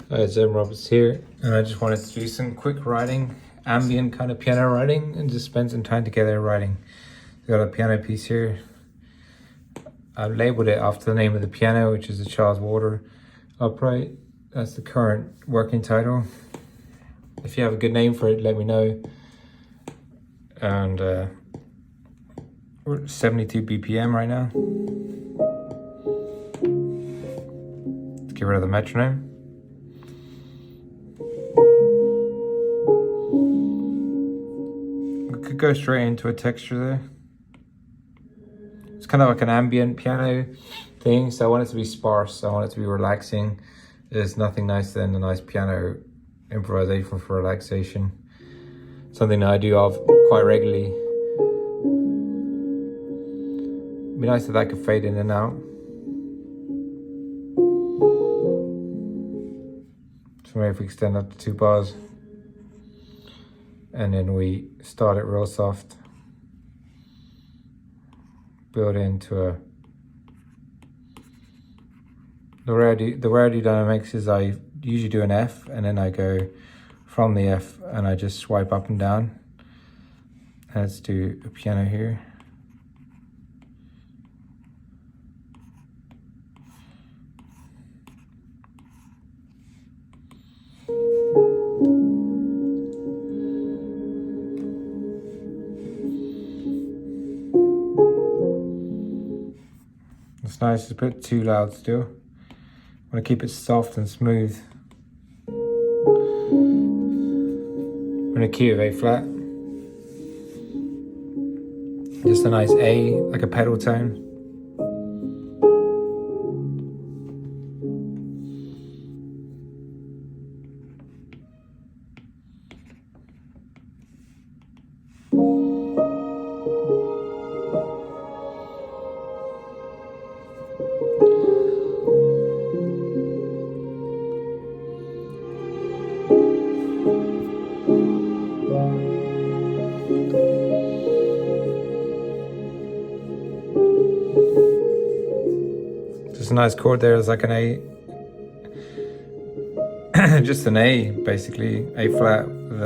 Hi, Zim Roberts here, and I just wanted to do some quick writing, ambient kind of piano writing, and just spend some time together writing. I've got a piano piece here. I've labeled it after the name of the piano, which is the Charles Water Upright. That's the current working title. If you have a good name for it, let me know. And we're at 72 BPM right now. Let's get rid of the metronome. We could go straight into a texture there. It's kind of like an ambient piano thing, so I want it to be sparse. I want it to be relaxing. There's nothing nicer than a nice piano improvisation for relaxation. Something that I do of quite regularly. It'd be nice if that could fade in and out. So maybe if we extend up to 2 bars. And then we start it real soft. Build into a... The way I do dynamics is I usually do an F, and then I go from the F and I just swipe up and down. Let's do a piano here. It's nice, it's a bit too loud still. I want to keep it soft and smooth. I'm in a key of A flat. Just a nice A, like a pedal tone. Just a nice chord there. It's like an A. Just an A, basically. A flat with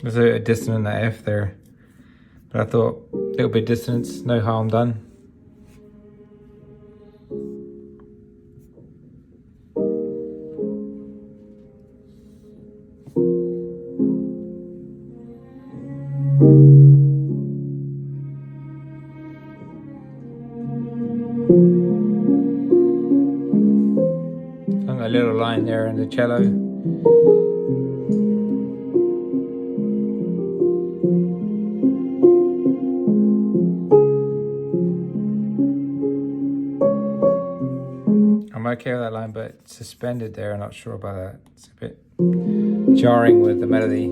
there's a dissonant F there. But I thought a little bit dissonance, no harm done. A little line there in the cello. I'm okay with that line, but it's suspended there. I'm not sure about that. It's a bit jarring with the melody.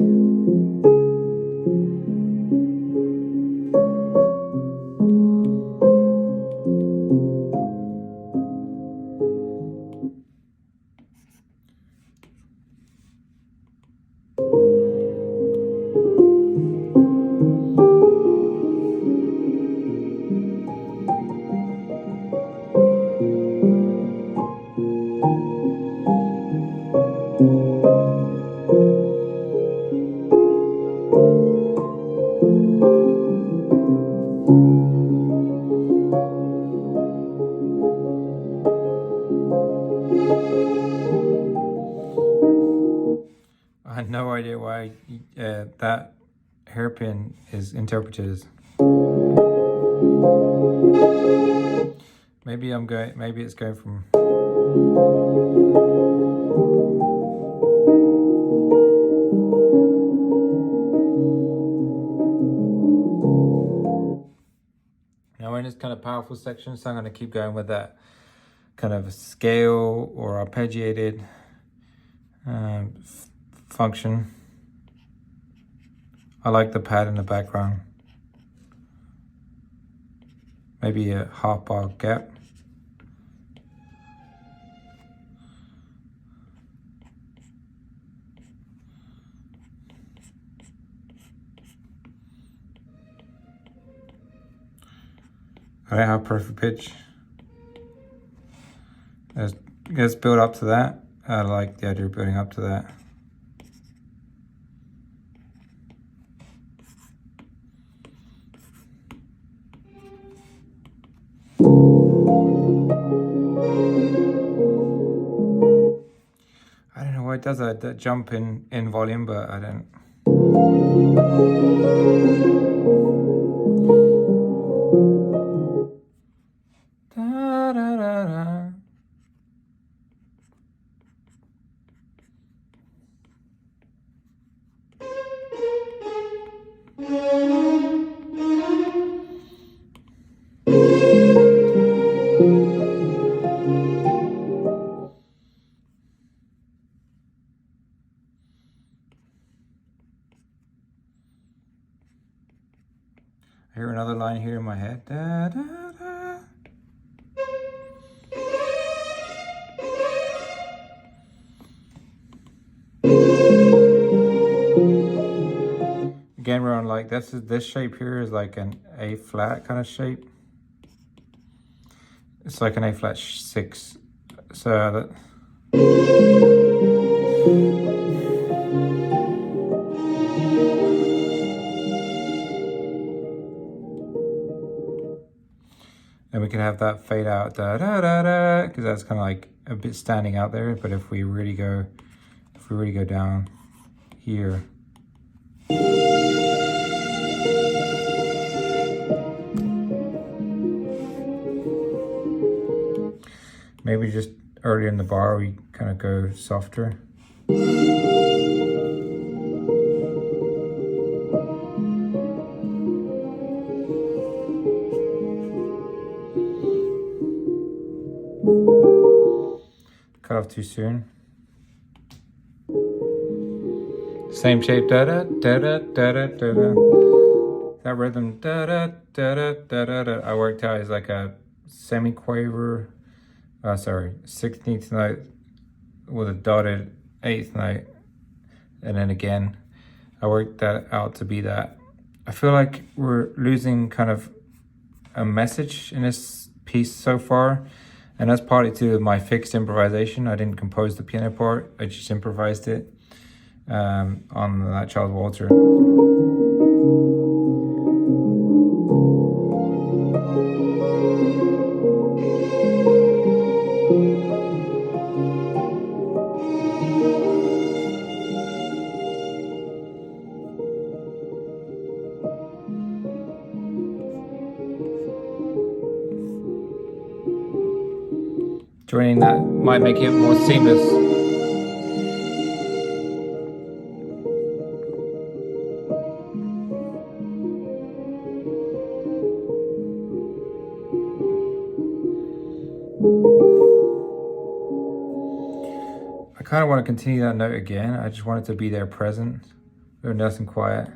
I had no idea why that hairpin is interpreted as. Maybe it's going from. Now we're in this kind of powerful section, so I'm going to keep going with that kind of scale or arpeggiated function. I like the pad in the background. Maybe a half bar gap. I don't have perfect pitch. Let's build up to that. I like the idea of building up to that. I don't know why it does that jump in volume, but I don't. Da, da, da, da. I hear another line here in my head. Da, da, da. Again, we're on like this shape here is like an A flat kind of shape. It's like an A flat 6. So that. And we can have that fade out, da da da da, because that's kind of like a bit standing out there. But if we really go down here, maybe just earlier in the bar we kind of go softer. Cut off too soon. Same shape, da da da da da da da da. That rhythm, da da da da da da da. I worked out is like a semi-quaver. Sorry, 16th note with a dotted 8th note, and then again, I worked that out to be that. I feel like we're losing kind of a message in this piece so far, and that's partly to my fixed improvisation. I didn't compose the piano part, I just improvised it on that child waltzer. Joining that might make it more seamless. I kind of want to continue that note again. I just want it to be there present. Go nice and quiet.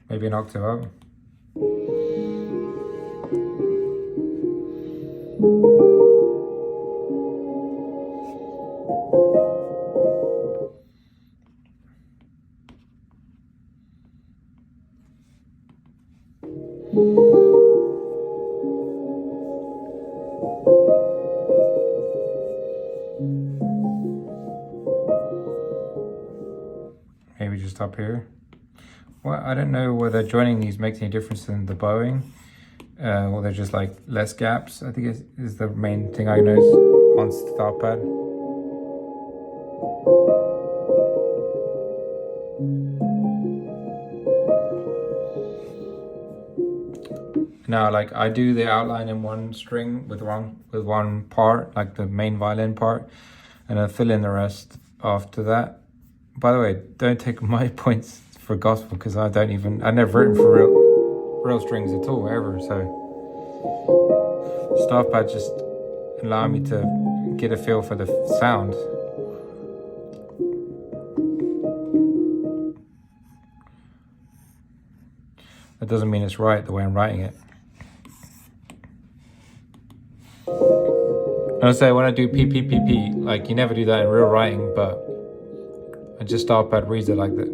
Maybe an octave up. Maybe just up here. Well, I don't know whether joining these makes any difference in the bowing, or they're just like less gaps. I think is the main thing I noticed on StaffPad. Now, like I do the outline in one string with one part, like the main violin part, and I fill in the rest after that. By the way, don't take my points for gospel because I've never written for real strings at all ever. So StaffPad just allow me to get a feel for the sound. That doesn't mean it's right the way I'm writing it. And I say when I do PPPP, like you never do that in real writing, but I just StaffPad reads it like that.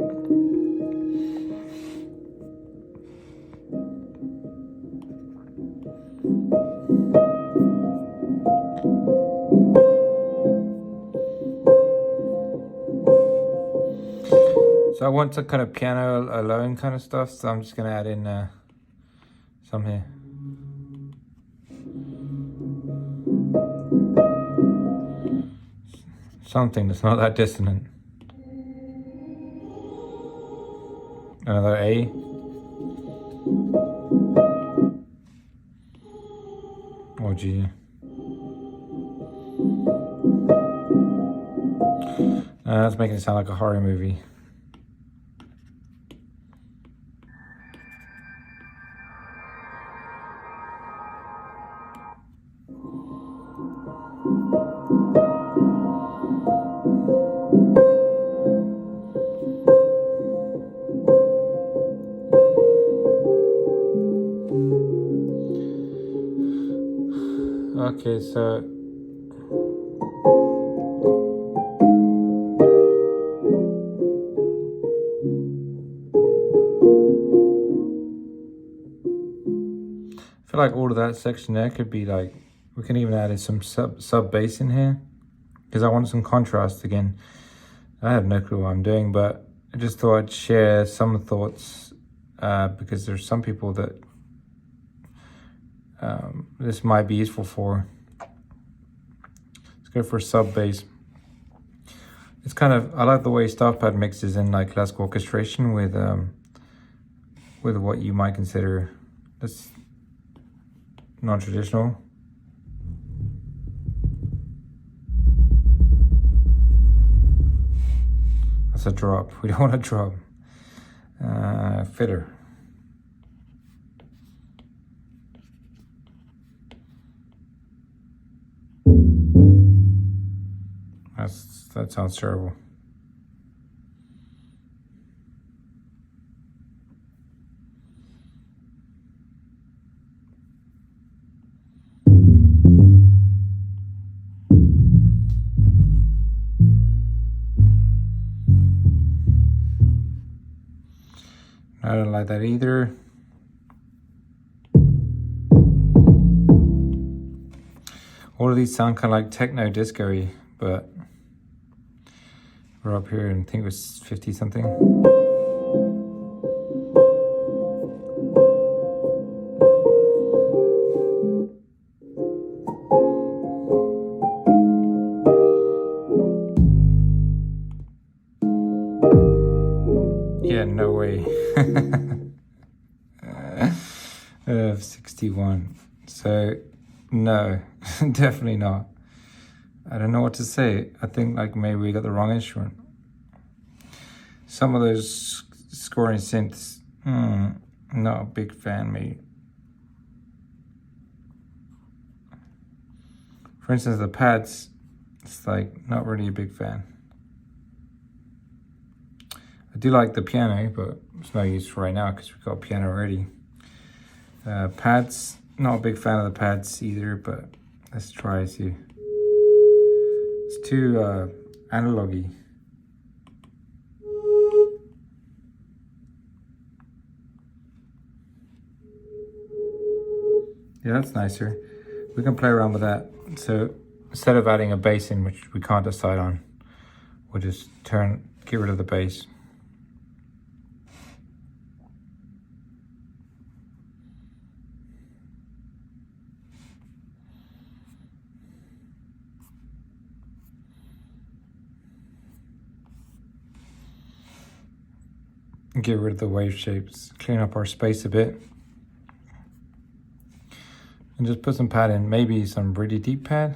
So I want some kind of piano alone kind of stuff, so I'm just gonna add in some here. Something that's not that dissonant. Another A. Or G. That's making it sound like a horror movie. Okay, so I feel like all of that section there could be like, we can even add in some sub bass in here because I want some contrast again. I have no clue what I'm doing, but I just thought I'd share some thoughts because there's some people that this might be useful for. Let's go for sub bass. It's kind of, I like the way StaffPad mixes in like classical orchestration with what you might consider that's non-traditional. That's a drop. We don't want a drop. Fiddler. That sounds terrible. I don't like that either. All of these sound kind of like techno disco-y, but we're up here and I think it was 50 something. Yeah, no way. 61. So no, definitely not. I don't know what to say. I think like maybe we got the wrong instrument. Some of those scoring synths, not a big fan, maybe. For instance, the pads, it's like not really a big fan. I do like the piano, but it's no use for right now because we've got a piano already. Pads, not a big fan of the pads either, but let's try and see. It's too analogy. Yeah, that's nicer. We can play around with that. So instead of adding a bass in, which we can't decide on, we'll just get rid of the bass. Get rid of the wave shapes, clean up our space a bit. And just put some pad in, maybe some really deep pad.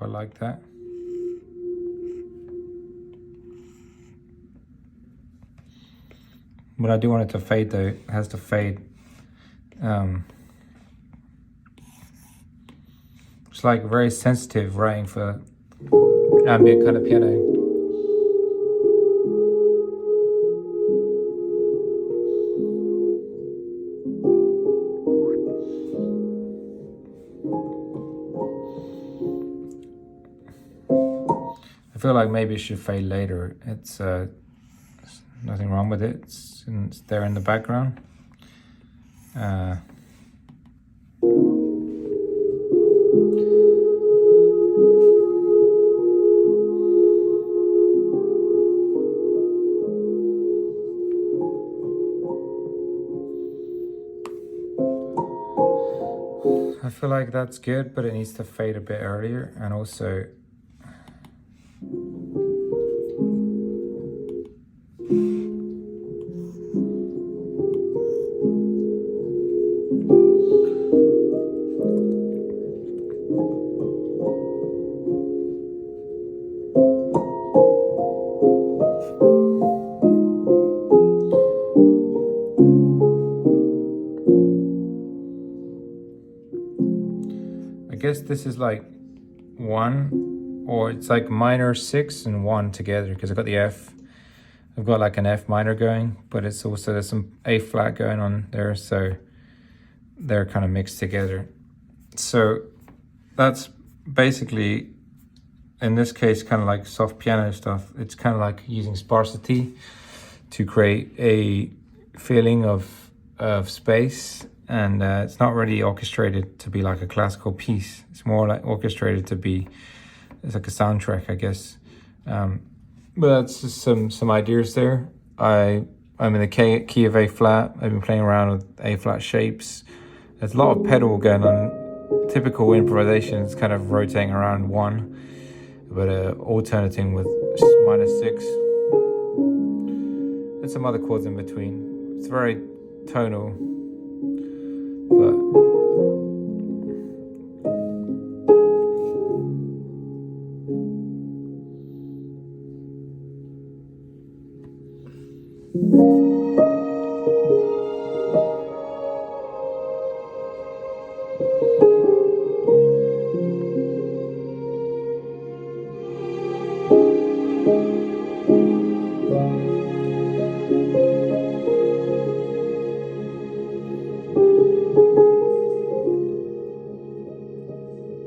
quite like that. But I do want it to fade though. It has to fade. It's like very sensitive writing for ambient kind of piano. I feel like maybe it should fade later. It's nothing wrong with it. It's there in the background. I feel like that's good, but it needs to fade a bit earlier, and also I guess this is like 1, or it's like minor 6 and 1 together, because I've got the F. I've got like an F minor going, but it's also, there's some A flat going on there, so they're kind of mixed together. So that's basically, in this case, kind of like soft piano stuff. It's kind of like using sparsity to create a feeling of space, and it's not really orchestrated to be like a classical piece. It's more like orchestrated to be, it's like a soundtrack, I guess. But that's just some ideas there. I'm in the key of A flat. I've been playing around with A flat shapes. There's a lot of pedal going on. Typical improvisation is kind of rotating around 1, but alternating with -6. There's some other chords in between. It's very tonal, but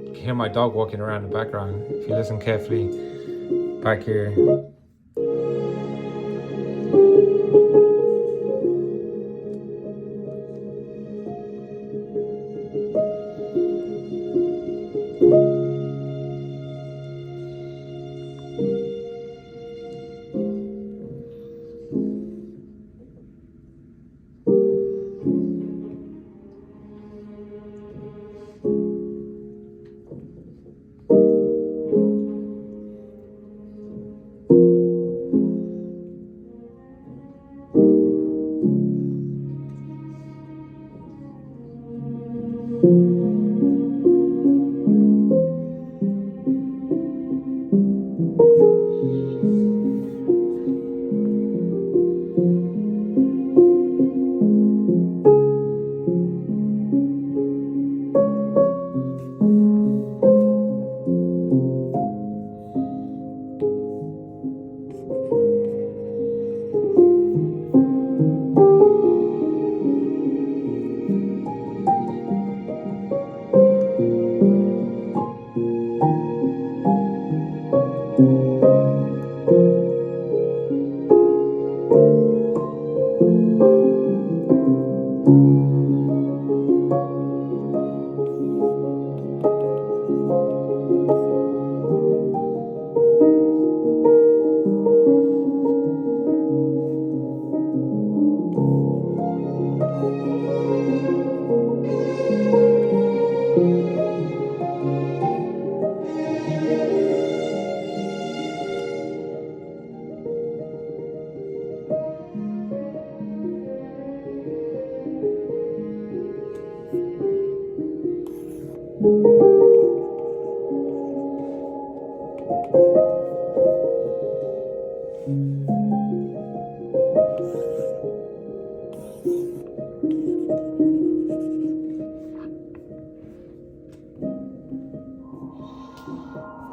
you can hear my dog walking around in the background. If you listen carefully back here.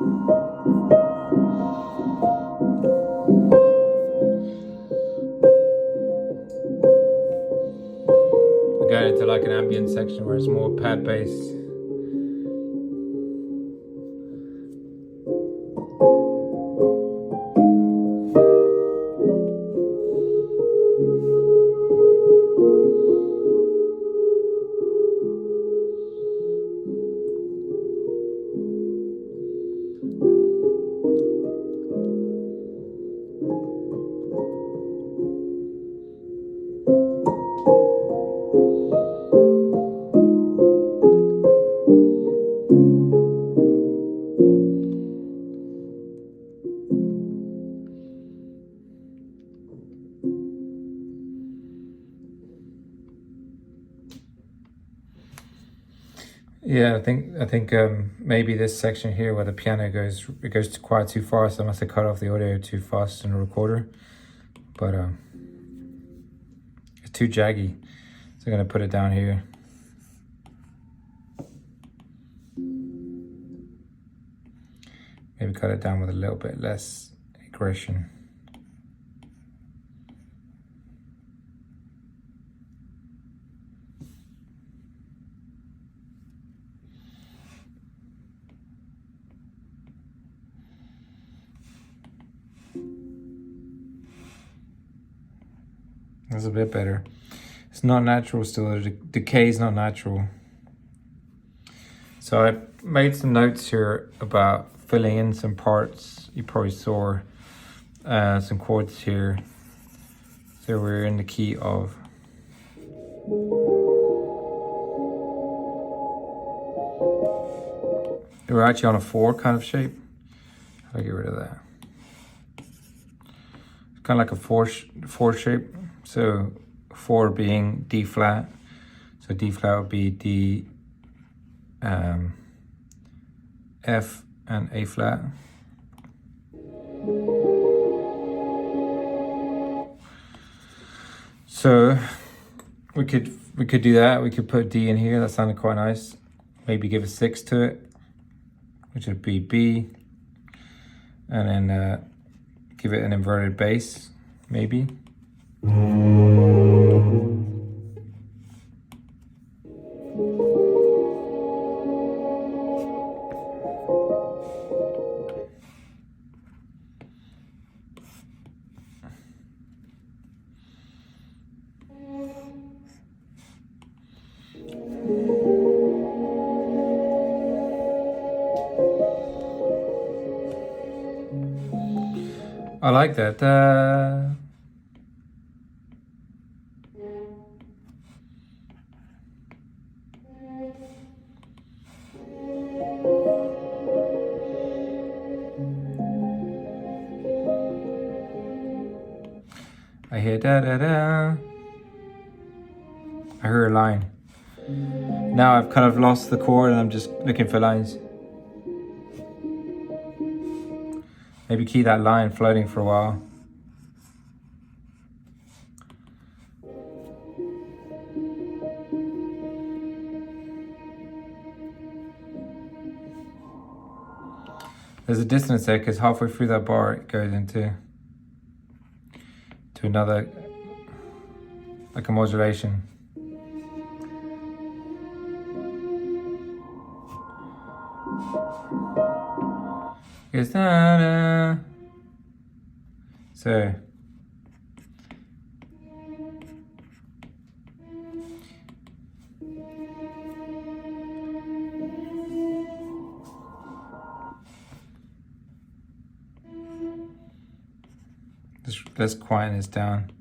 We got into like an ambient section where it's more pad based. Yeah, I think maybe this section here where the piano goes, it goes quite too fast. I must have cut off the audio too fast in the recorder, but it's too jaggy. So I'm gonna put it down here. Maybe cut it down with a little bit less aggression. That's a bit better. It's not natural still. The decay is not natural. So I made some notes here about filling in some parts. You probably saw some chords here. So we're in the key of. We're actually on a 4 kind of shape. How do I get rid of that? It's kind of like a 4 shape. So 4 being D flat. So D flat would be D, F and A flat. So we could do that. We could put D in here. That sounded quite nice. Maybe give a 6 to it, which would be B, and then give it an inverted bass, maybe. I like that. I hear da da da. I hear a line. Now I've kind of lost the chord and I'm just looking for lines. Maybe keep that line floating for a while. There's a dissonance there because halfway through that bar it goes into another, like a modulation. Goes da da. So let's quieten this down.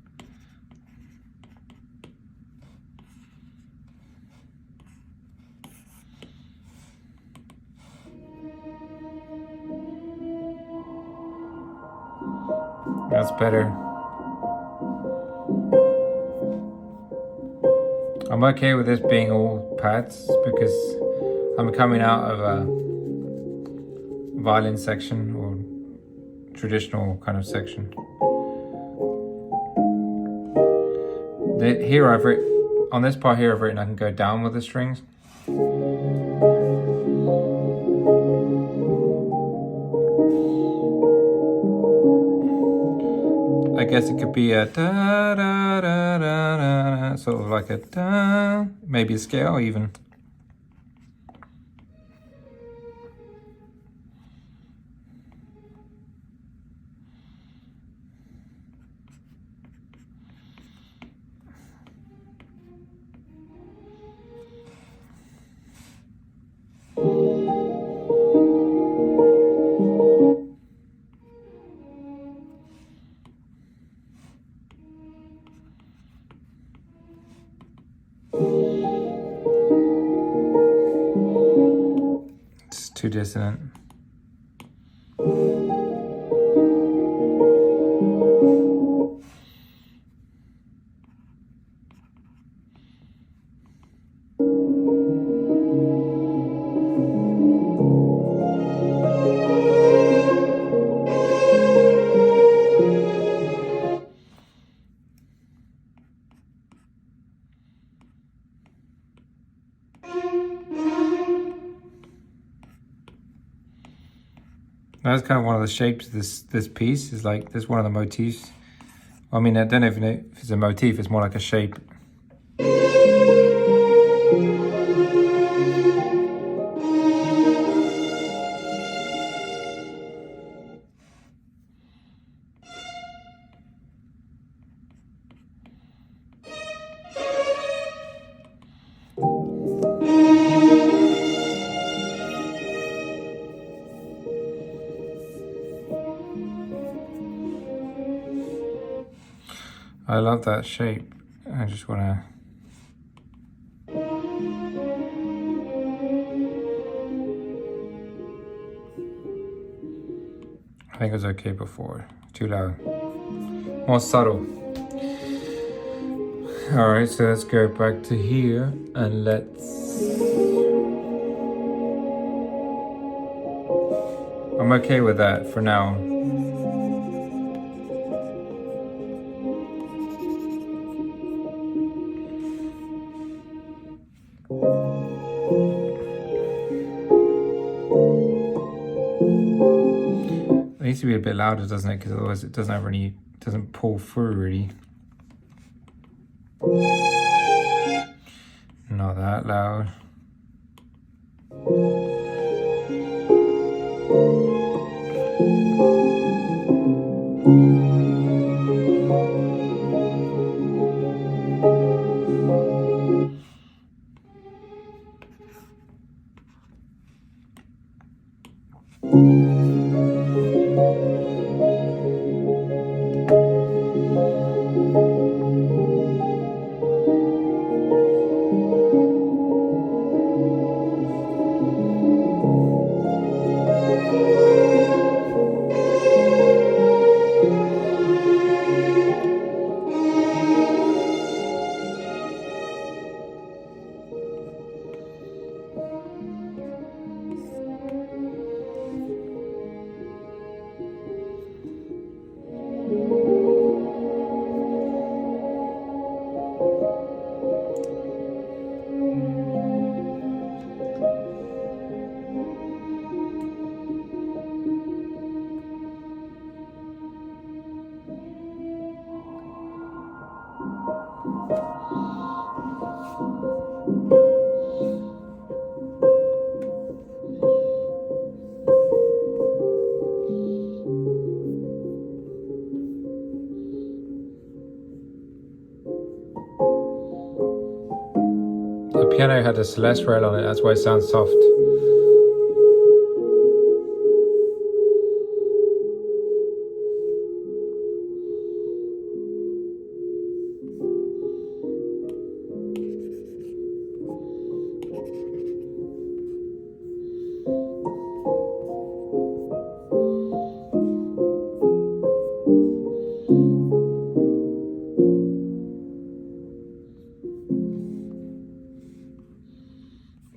That's better. I'm okay with this being all pads because I'm coming out of a violin section or traditional kind of section. Here I've written, on this part here I've written I can go down with the strings. guess it could be a da da da da da, sort of like a da, maybe a scale even. It's too dissonant. That's kind of one of the shapes of this piece, is like, this one of the motifs. I mean, I don't know if it's a motif, it's more like a shape. I love that shape. I just want to... I think it was okay before. Too loud. More subtle. Alright, so let's go back to here and let's... I'm okay with that for now. It needs to be a bit louder, doesn't it? Because otherwise it doesn't have any, doesn't pull through really. Not that loud. The piano had a Celeste rail on it, that's why it sounds soft.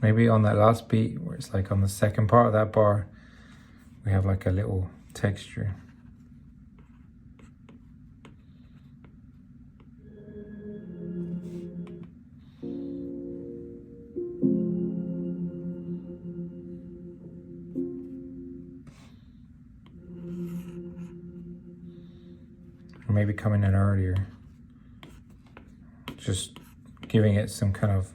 Maybe on that last beat, where it's like on the second part of that bar, we have like a little texture. maybe coming in earlier. Just giving it some kind of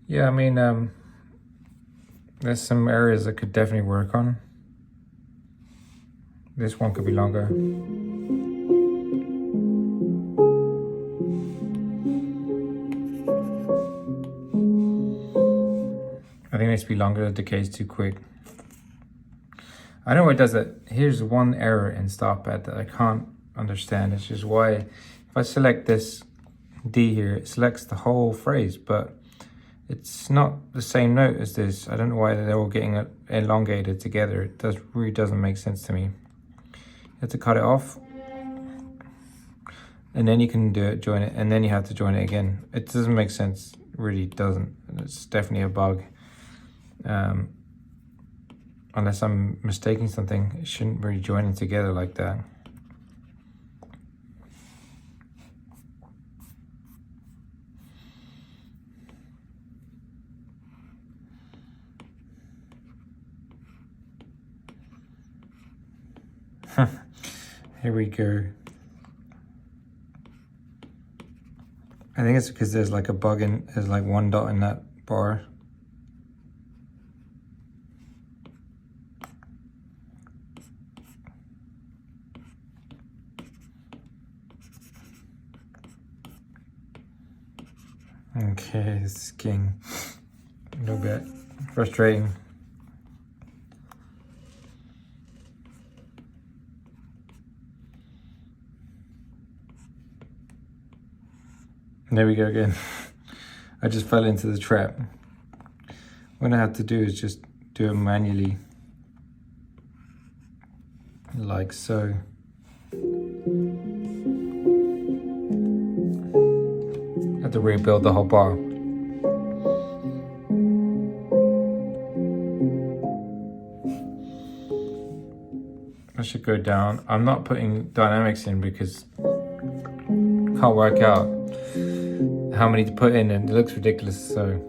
yeah, I mean, there's some areas I could definitely work on. This one could be longer. I think it needs to be longer, it decays too quick. I know it does it. Here's one error in StaffPad that I can't understand. It's just why, if I select this D here, it selects the whole phrase, but it's not the same note as this. I don't know why they're all getting elongated together. It really doesn't make sense to me. You have to cut it off, and then you can do it, join it, and then you have to join it again. It doesn't make sense, it really doesn't. It's definitely a bug. Unless I'm mistaking something, it shouldn't really join it together like that. Here we go. I think it's because there's like a bug in, there's like one dot in that bar. Okay, this is getting a little bit frustrating. There we go again. I just fell into the trap. What I have to do is just do it manually, like so. I have to rebuild the whole bar. I should go down. I'm not putting dynamics in because I can't work out how many to put in, and it looks ridiculous, so.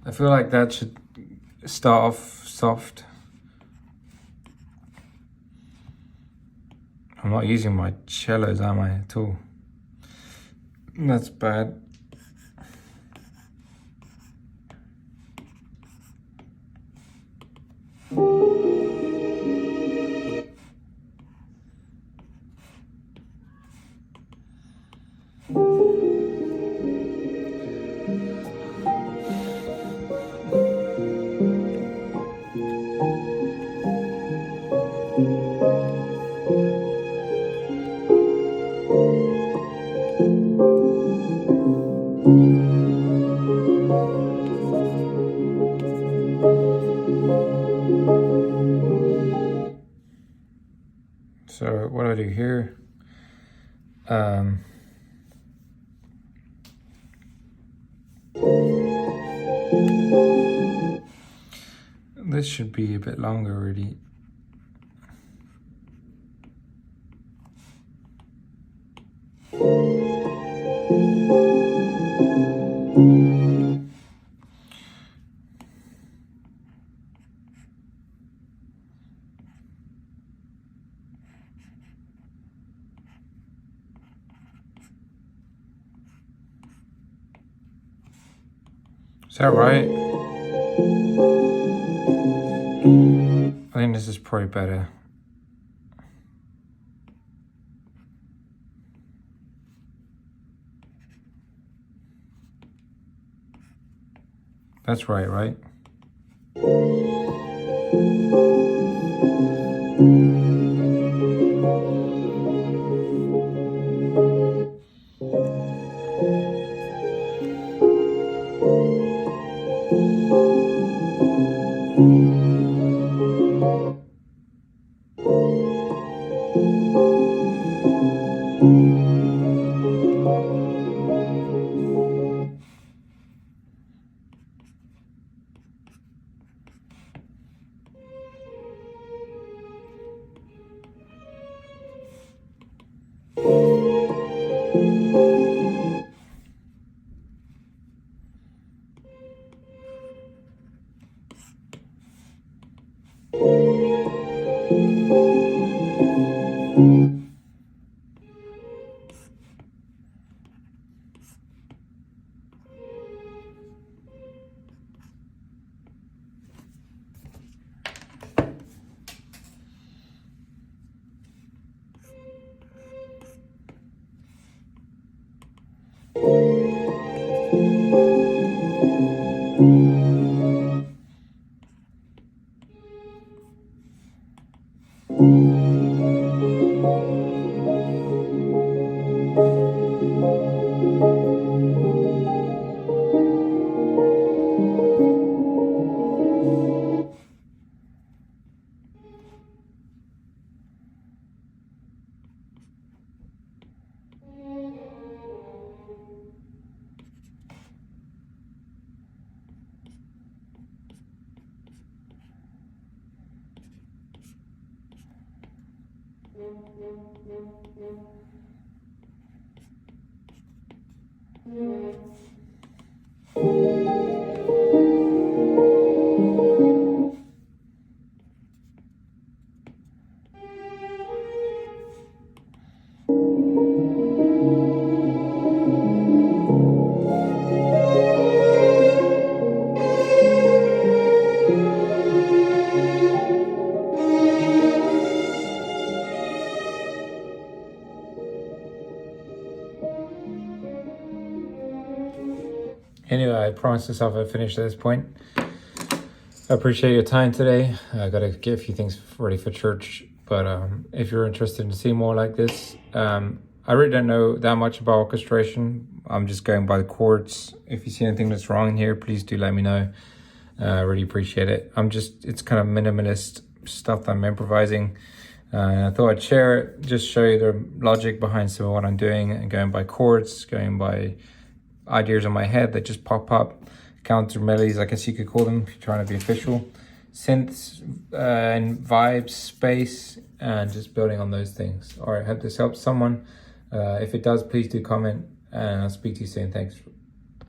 I feel like that should start off soft. I'm not using my cellos, am I, at all? That's bad. So what do I do here? This should be a bit longer already. Is that right? I think this is probably better. That's right, right? Anyway, I promised myself I'd finish at this point. I appreciate your time today. I gotta get a few things ready for church, but if you're interested in seeing more like this, I really don't know that much about orchestration. I'm just going by the chords. If you see anything that's wrong in here, please do let me know. I really appreciate it. It's kind of minimalist stuff that I'm improvising. I thought I'd share it, just show you the logic behind some of what I'm doing, and going by chords, going by ideas in my head that just pop up, counter melodies, I guess you could call them if you're trying to be official, synths and vibes, space, and just building on those things. All right, hope this helps someone. If it does, please do comment, and I'll speak to you soon. Thanks.